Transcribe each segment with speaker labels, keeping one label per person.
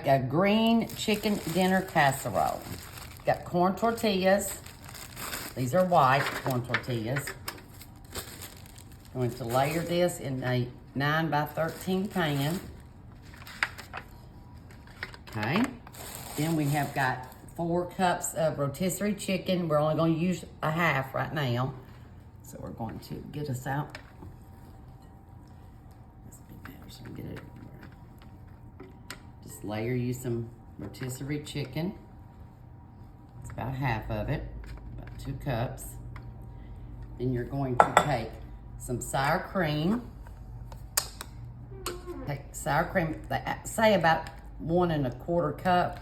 Speaker 1: make a green chicken dinner casserole. Got corn tortillas. These are white corn tortillas. Going to layer this in a 9 by 13 pan. Okay. Then we have got 4 cups of rotisserie chicken. We're only going to use a half right now. So we're going to get us out. Let's be better so we get it everywhere. Just layer you some rotisserie chicken. It's about half of it, about 2 cups. Then you're going to take some sour cream. Take sour cream, say about 1 1/4 cup.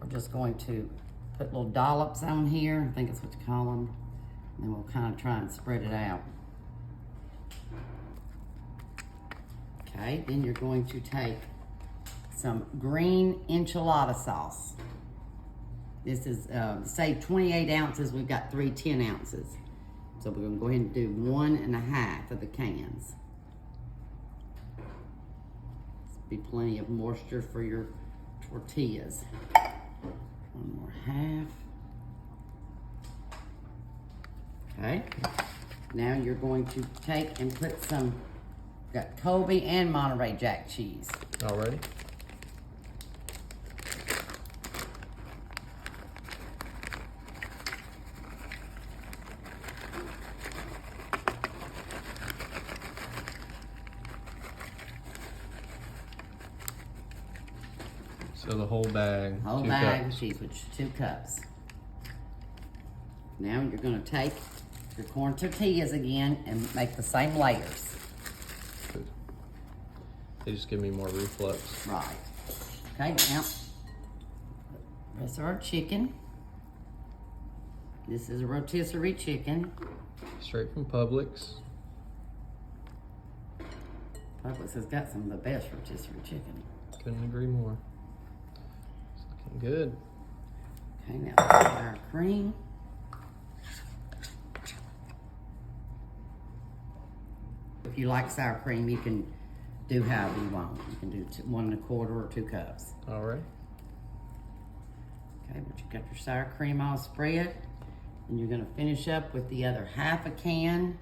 Speaker 1: We're just going to put little dollops on here. I think that's what you call them. And then we'll kind of try and spread it out. Okay, then you're going to take some green enchilada sauce. This is, say 28 ounces, we've got 3 10 ounces. So we're gonna go ahead and do 1 1/2 of the cans. Be plenty of moisture for your tortillas. 1 more half. Okay. Now you're going to take and put some, got Colby and Monterey Jack cheese.
Speaker 2: Alrighty. So the whole bag.
Speaker 1: Whole bag of cheese, which is 2 cups. Now you're gonna take your corn tortillas again and make the same layers.
Speaker 2: Good. They just give me more reflux.
Speaker 1: Right. Okay, now, rest of our chicken. This is a rotisserie chicken.
Speaker 2: Straight from Publix.
Speaker 1: Publix has got some of the best rotisserie chicken.
Speaker 2: Couldn't agree more. It's looking good.
Speaker 1: Okay, now our cream. If you like sour cream, you can do however you want. You can do 1 1/4 or 2 cups.
Speaker 2: All right.
Speaker 1: Okay, but you got your sour cream all spread. And you're gonna finish up with the other half a can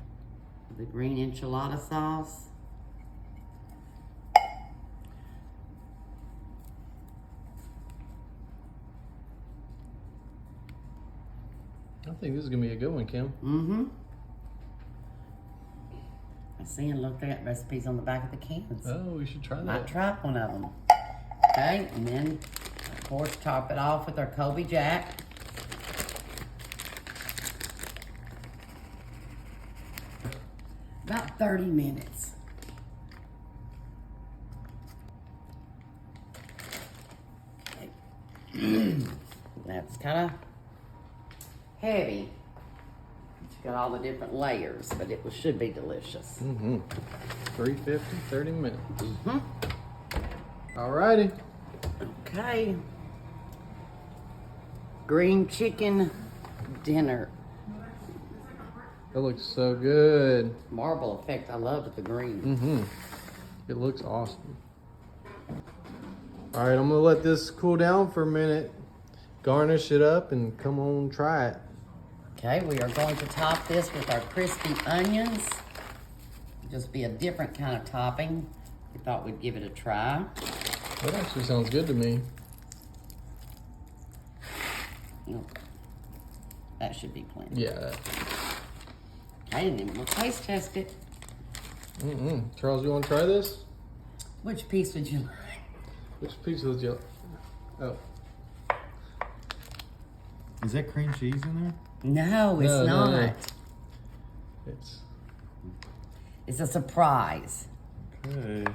Speaker 1: of the green enchilada sauce.
Speaker 2: I think this is gonna be a good one, Kim.
Speaker 1: Mm-hmm. I see and looked at recipes on the back of the cans.
Speaker 2: Oh, we should try that.
Speaker 1: Might try one of them. Okay, and then, of course, top it off with our Colby Jack. About 30 minutes. Okay. That's kind of heavy. It's got all the different layers, but it should be delicious.
Speaker 2: Mm-hmm. 350, 30 minutes.
Speaker 1: Mm-hmm.
Speaker 2: All righty.
Speaker 1: Okay. Green chicken dinner.
Speaker 2: That looks so good.
Speaker 1: Marble effect. I love the green.
Speaker 2: Mm-hmm. It looks awesome. All right, I'm gonna let this cool down for a minute, garnish it up, and come on, try it.
Speaker 1: Okay, we are going to top this with our crispy onions. Just be a different kind of topping. We thought we'd give it a try.
Speaker 2: That actually sounds good to me.
Speaker 1: That should be plenty.
Speaker 2: Yeah.
Speaker 1: Okay, and then we'll taste test it.
Speaker 2: Charles, you want to try this?
Speaker 1: Which piece would you like?
Speaker 2: Which piece would you? Oh.
Speaker 3: Is that cream cheese in there?
Speaker 1: No, it's
Speaker 2: No,
Speaker 1: not.
Speaker 2: no.
Speaker 1: It's a surprise.
Speaker 3: Okay.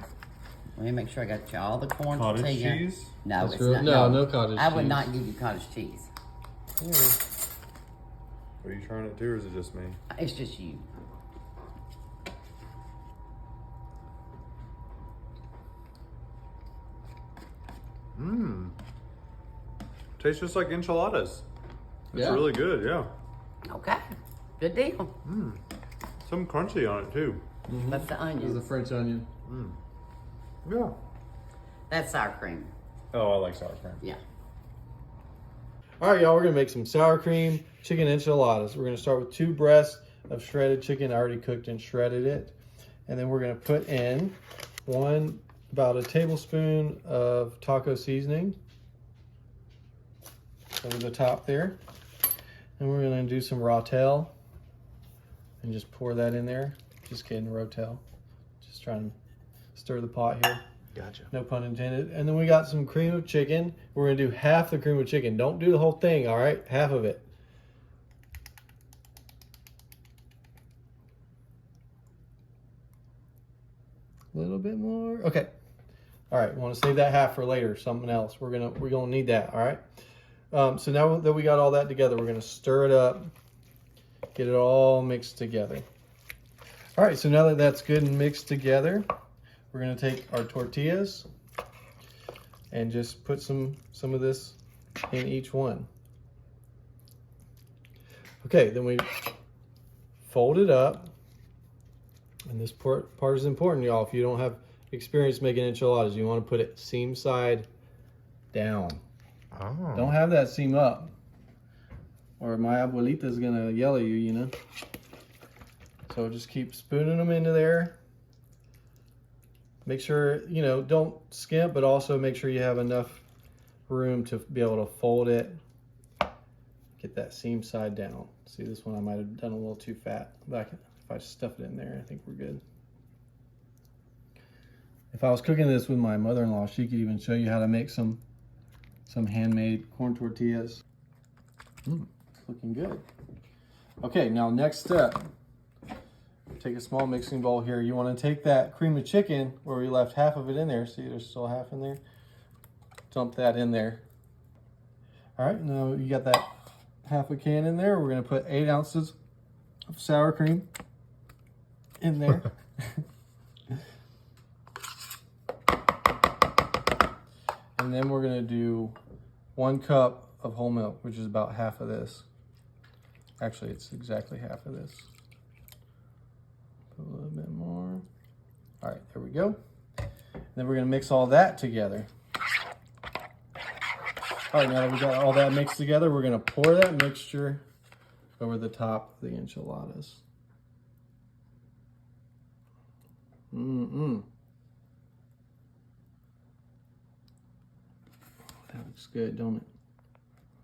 Speaker 1: Let me make sure I got you all the corn
Speaker 3: Cottage
Speaker 1: tortilla.
Speaker 3: cheese?
Speaker 1: No,
Speaker 2: That's
Speaker 1: it's
Speaker 2: real-
Speaker 1: not.
Speaker 2: no cottage
Speaker 1: I would
Speaker 2: cheese.
Speaker 1: not give you cottage cheese.
Speaker 3: Are you trying it too, or is it just me?
Speaker 1: It's just you.
Speaker 3: Mmm. Tastes just like enchiladas. It's
Speaker 2: Yeah.
Speaker 3: really good, yeah.
Speaker 1: Okay, good deal.
Speaker 3: Some crunchy on it too.
Speaker 1: That's the
Speaker 2: This is
Speaker 1: onions.
Speaker 2: the French onion.
Speaker 3: Yeah.
Speaker 1: That's sour cream.
Speaker 3: Oh, I like sour cream.
Speaker 1: Yeah.
Speaker 2: All right, y'all, we're gonna make some sour cream chicken enchiladas. We're gonna start with 2 breasts of shredded chicken. I already cooked and shredded it. And then we're gonna put in about a tablespoon of taco seasoning over the top there. And we're gonna do some Rotel and just pour that in there. Just kidding, Rotel. Just trying to stir the pot here.
Speaker 3: Gotcha.
Speaker 2: No pun intended. And then we got some cream of chicken. We're gonna do half the cream of chicken. Don't do the whole thing, all right? Half of it. A little bit more. Okay. All right. Want to save that half for later. Something else. We're gonna need that. All right. So now that we got all that together, we're gonna stir it up, get it all mixed together. All right. So now that that's good and mixed together, we're gonna take our tortillas and just put some of this in each one. Okay. Then we fold it up. And this part is important, y'all. If you don't have experience making enchiladas, you want to put it seam side down.
Speaker 3: Oh.
Speaker 2: Don't have that seam up, or my abuelita's gonna yell at you, you know. So just keep spooning them into there. Make sure, you know, don't skimp, but also make sure you have enough room to be able to fold it. Get that seam side down. See, this one I might have done a little too fat. If I stuff it in there, I think we're good. If I was cooking this with my mother-in-law, she could even show you how to make some handmade corn tortillas. Looking good. Okay, now next step. Take a small mixing bowl here. You want to take that cream of chicken where we left half of it in there. See, there's still half in there. Dump that in there. All right, now you got that half a can in there. We're going to put 8 ounces of sour cream in there. And then we're gonna do 1 cup of whole milk, which is about half of this. Actually, it's exactly half of this. Put a little bit more. All right, there we go. And then we're gonna mix all that together. All right, now that we got all that mixed together, we're gonna pour that mixture over the top of the enchiladas. That looks good, don't it?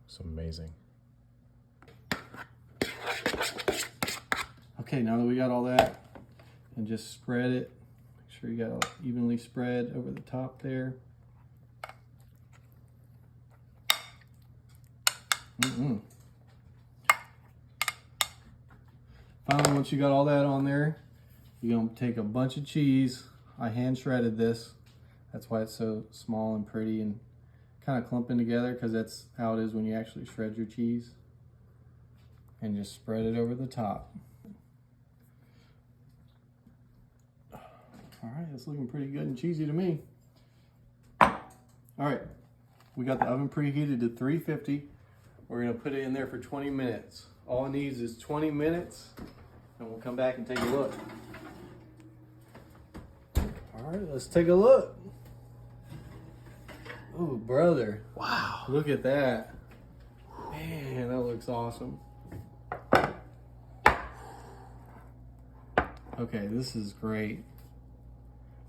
Speaker 3: It's amazing.
Speaker 2: Okay, now that we got all that, and just spread it. Make sure you got it evenly spread over the top there. Finally, once you got all that on there, you're gonna take a bunch of cheese. I hand shredded this. That's why it's so small and pretty and kind of clumping together, because that's how it is when you actually shred your cheese. And just spread it over the top. All right, it's looking pretty good and cheesy to me. All right, we got the oven preheated to 350. We're gonna put it in there for 20 minutes. All it needs is 20 minutes, and we'll come back and take a look. All right, let's take a look. Oh, brother.
Speaker 3: Wow.
Speaker 2: Look at that. Man, that looks awesome. Okay, this is great.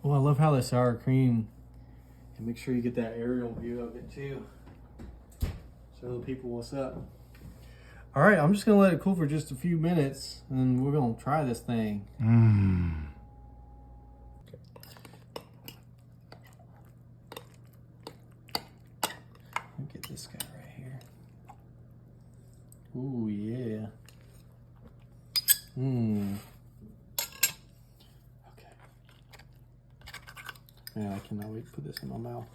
Speaker 2: Oh, I love how the sour cream, and make sure you get that aerial view of it too. Show the people what's up. All right, I'm just gonna let it cool for just a few minutes, and we're gonna try this thing. Get this guy right here. Ooh, yeah. Okay. Man, I cannot wait to put this in my mouth.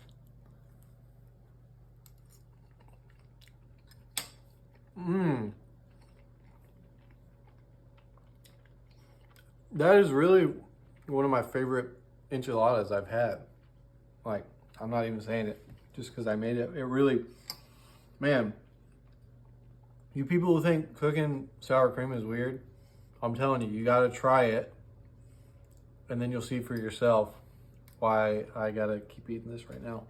Speaker 2: That is really one of my favorite enchiladas I've had. Like, I'm not even saying it just because I made it. It really, man, you people who think cooking sour cream is weird, I'm telling you, you gotta try it, and then you'll see for yourself why I gotta keep eating this right now.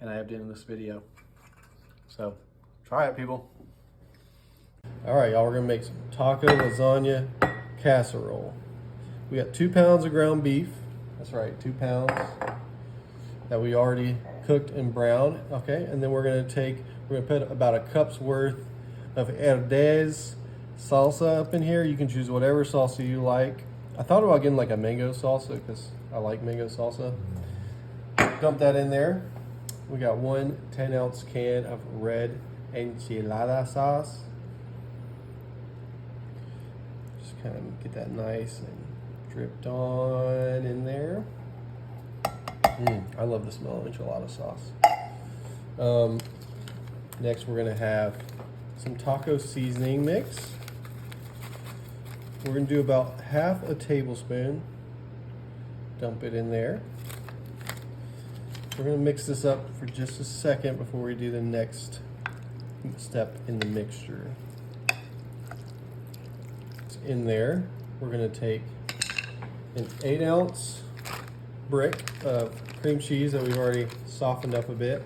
Speaker 2: and I have to end this video. So try it, people. All right, y'all, we're gonna make some taco lasagna casserole. We got 2 pounds of ground beef. That's right, 2 pounds that we already cooked and browned. Okay, and then we're gonna put about a cup's worth of Enchiladas salsa up in here. You can choose whatever salsa you like. I thought about getting like a mango salsa because I like mango salsa. Dump that in there. We got 1 10-ounce can of red enchilada sauce. Just kind of get that nice and dripped on in there. I love the smell of enchilada sauce. Next, we're gonna have some taco seasoning mix. We're gonna do about half a tablespoon. Dump it in there. We're gonna mix this up for just a second before we do the next step in the mixture. It's in there. We're gonna take an 8-ounce brick of cream cheese that we've already softened up a bit.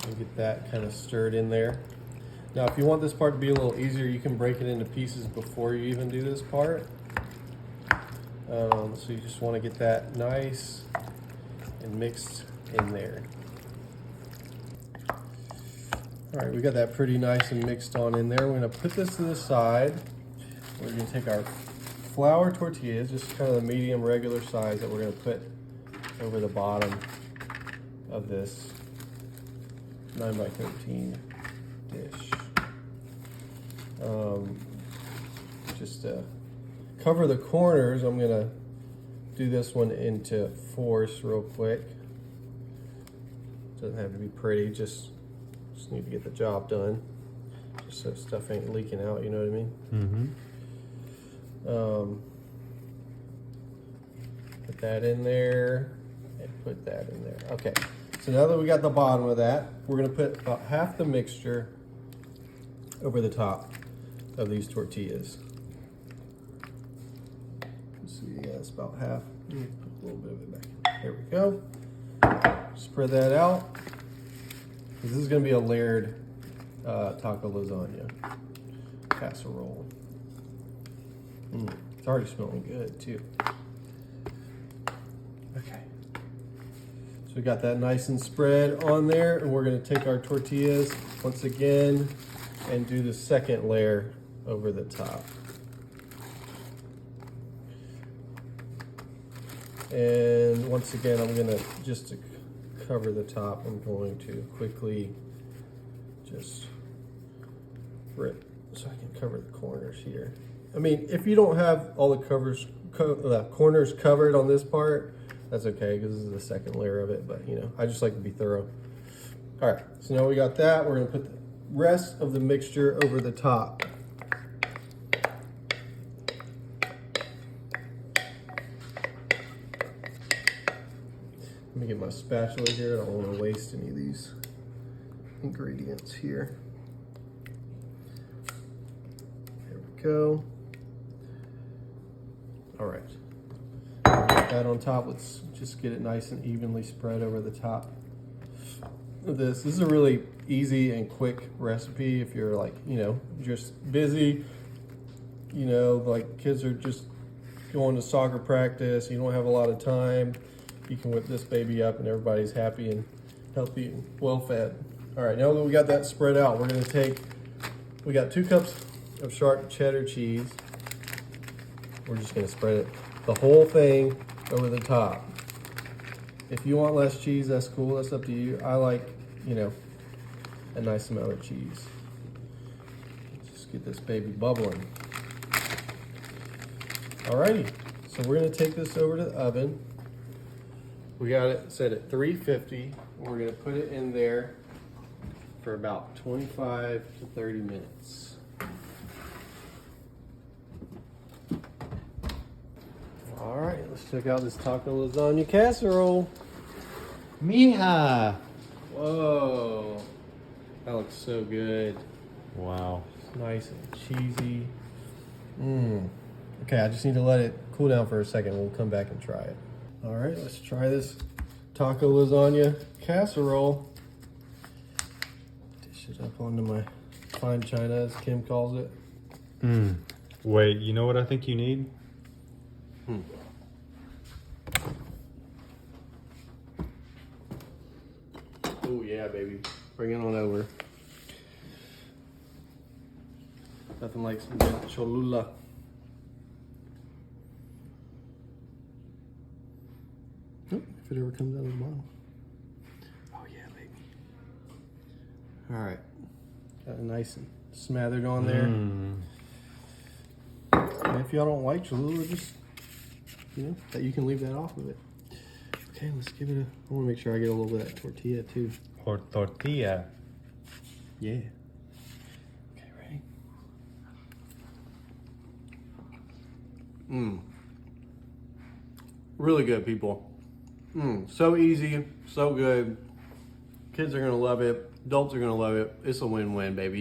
Speaker 2: And get that kind of stirred in there. Now, if you want this part to be a little easier, you can break it into pieces before you even do this part. So you just want to get that nice and mixed in there. All right, we got that pretty nice and mixed on in there. We're going to put this to the side. We're going to take our flour tortillas, just kind of the medium regular size, that we're going to put over the bottom of this 9x13 dish. Just to cover the corners, I'm gonna do this one into fours real quick. Doesn't have to be pretty, just need to get the job done, just so stuff ain't leaking out, you know what I mean? Put that in there and put that in there. Okay, so now that we got the bottom of that, we're gonna put about half the mixture over the top of these tortillas. Let's see, yeah, it's about half. Let me put a little bit of it back. There we go. Spread that out. This is going to be a layered taco lasagna casserole. It's already smelling good too. Okay. So we got that nice and spread on there, and we're going to take our tortillas once again and do the second layer over the top. And once again, I'm gonna, just to cover the top, I'm going to quickly just rip so I can cover the corners here. I mean, if you don't have all the corners covered on this part, that's okay, because this is the second layer of it, but you know, I just like to be thorough. All right, so now we got that. We're gonna put the rest of the mixture over the top. Let me get my spatula here. I don't want to waste any of these ingredients here. There we go. All right. Get that on top. Let's just get it nice and evenly spread over the top of this. This is a really easy and quick recipe if you're like, you know, just busy, you know, like kids are just going to soccer practice, you don't have a lot of time. You can whip this baby up and everybody's happy and healthy and well fed. All right, now that we got that spread out, we're gonna we got 2 cups of sharp cheddar cheese. We're just gonna spread it, the whole thing over the top. If you want less cheese, that's cool, that's up to you. I like, you know, a nice amount of cheese. Just get this baby bubbling. Alrighty, so we're gonna take this over to the oven. We got it set at 350. We're gonna put it in there for about 25 to 30 minutes. All right, let's check out this taco lasagna casserole.
Speaker 3: Mija.
Speaker 2: Whoa, that looks so good.
Speaker 3: Wow.
Speaker 2: It's nice and cheesy. Okay, I just need to let it cool down for a second. We'll come back and try it. All right, let's try this taco lasagna casserole. Dish it up onto my fine china, as Kim calls it.
Speaker 3: Wait, you know what I think you need?
Speaker 2: Oh yeah, baby. Bring it on over. Nothing like some good Cholula. Oh, if it ever comes out of the bottle. Oh yeah, baby. All right. Got it nice and smothered on there. And if y'all don't like Cholula, just, you know, that you can leave that off of it. Okay, let's give it a, I want to make sure I get a little bit of that tortilla too.
Speaker 3: Or tortilla.
Speaker 2: Yeah. Okay, ready? Really good, people. So easy, so good. Kids are gonna love it. Adults are gonna love it. It's a win-win, baby.